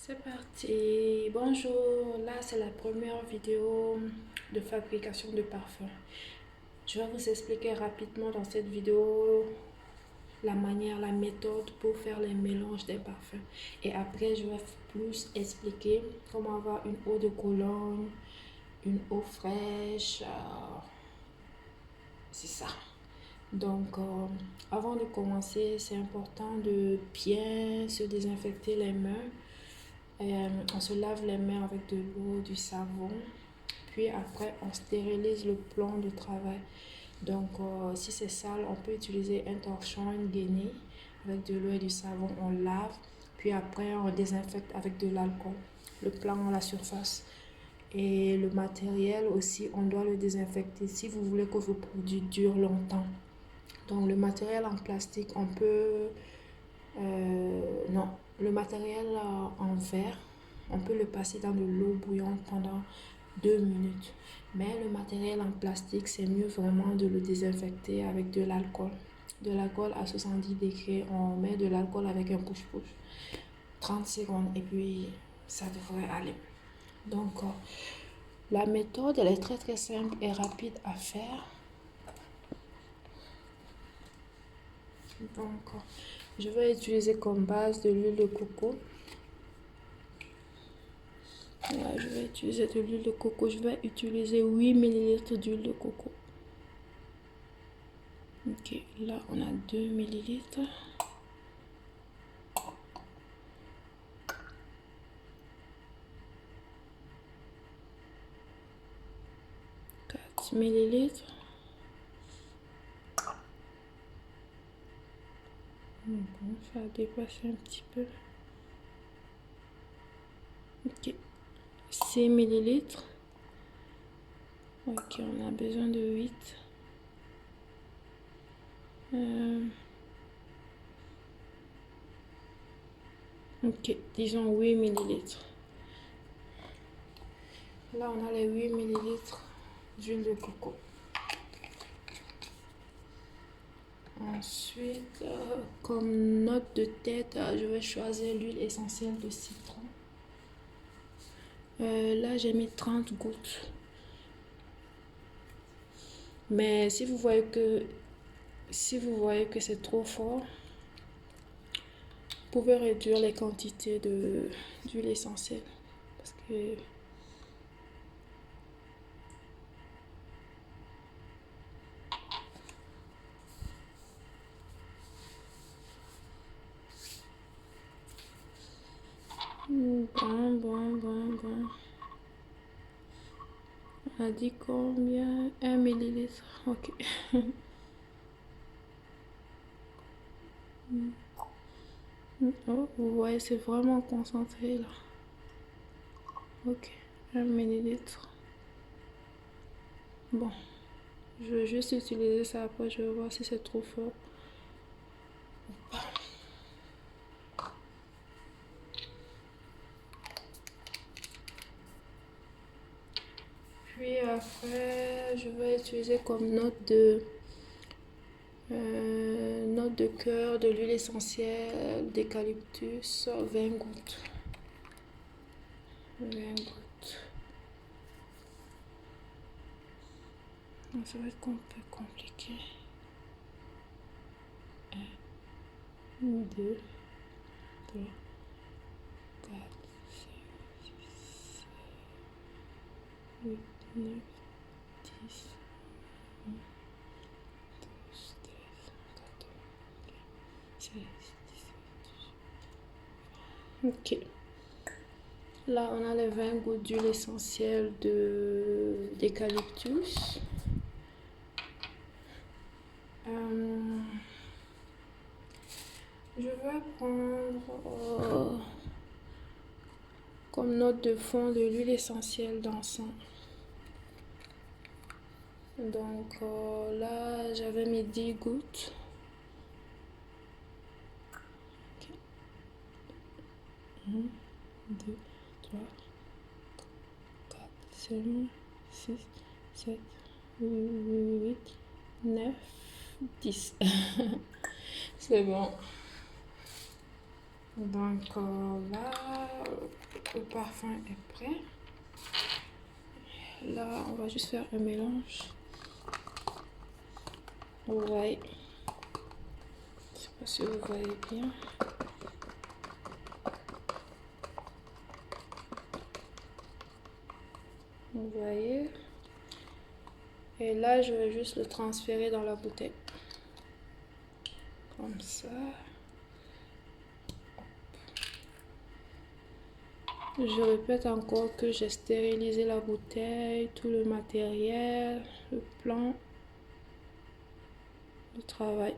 C'est parti. Bonjour, là c'est la première vidéo de fabrication de parfum. Je vais vous expliquer rapidement dans cette vidéo la manière, la méthode pour faire les mélanges des parfums. Et après je vais plus expliquer comment avoir une eau de cologne, une eau fraîche. C'est ça. Donc avant de commencer, c'est important de bien se désinfecter les mains. On se lave les mains avec de l'eau, du savon, puis après on stérilise le plan de travail. Donc si c'est sale, on peut utiliser un torchon, une gainée avec de l'eau et du savon, on lave, puis après on désinfecte avec de l'alcool le plan, la surface. Et le matériel aussi, on doit le désinfecter si vous voulez que vos produits durent longtemps. Donc le matériel en plastique, on peut non, le matériel en verre, on peut le passer dans de l'eau bouillante pendant 2 minutes. Mais le matériel en plastique, c'est mieux vraiment de le désinfecter avec de l'alcool. De l'alcool à 70 degrés, on met de l'alcool avec un push-push. 30 secondes et puis ça devrait aller. Donc, la méthode, elle est très très simple et rapide à faire. Donc, je vais utiliser comme base de l'huile de coco. Là, je vais utiliser de l'huile de coco. Je vais utiliser 8 ml d'huile de coco. Ok, là, on a 2 ml. 4 ml. Bon, ça a dépassé un petit peu. Ok. 6 ml. Ok, on a besoin de 8. Ok, disons 8 ml. Là, on a les 8 ml d'huile de coco. Ensuite, comme note de tête, je vais choisir l'huile essentielle de citron. Là, j'ai mis 30 gouttes. Mais si vous voyez que c'est trop fort, vous pouvez réduire les quantités d'huile essentielle. Parce que bon. On a dit combien? 1 millilitre. Ok. Oh, vous voyez, c'est vraiment concentré là. Ok. 1 millilitre. Bon. Je vais juste utiliser ça après. Je vais voir si c'est trop fort. Puis après, je vais utiliser comme note de cœur de l'huile essentielle d'eucalyptus, 20 gouttes. 20 gouttes. Ça va être un peu compliqué. 1, 2, 3, 4, 5, 6, 7, 8, 9, 10, 11, 12, 13, 14, 15, 16, 17, 18. Ok. Là, on a les 20 gouttes d'huile essentielle d'eucalyptus. Je vais prendre comme note de fond de l'huile essentielle d'encens. Donc là, j'avais mis 10 gouttes. Okay. 1, 2, 3, 4, 5, 6, 7, 8, 9, 10. C'est bon. Donc là, Le parfum est prêt. Là, on va juste faire un mélange. Vous voyez. Je sais pas si vous voyez bien. Vous voyez. Et là, je vais juste le transférer dans la bouteille. Comme ça. Je répète encore que j'ai stérilisé la bouteille, tout le matériel, le plan de travail.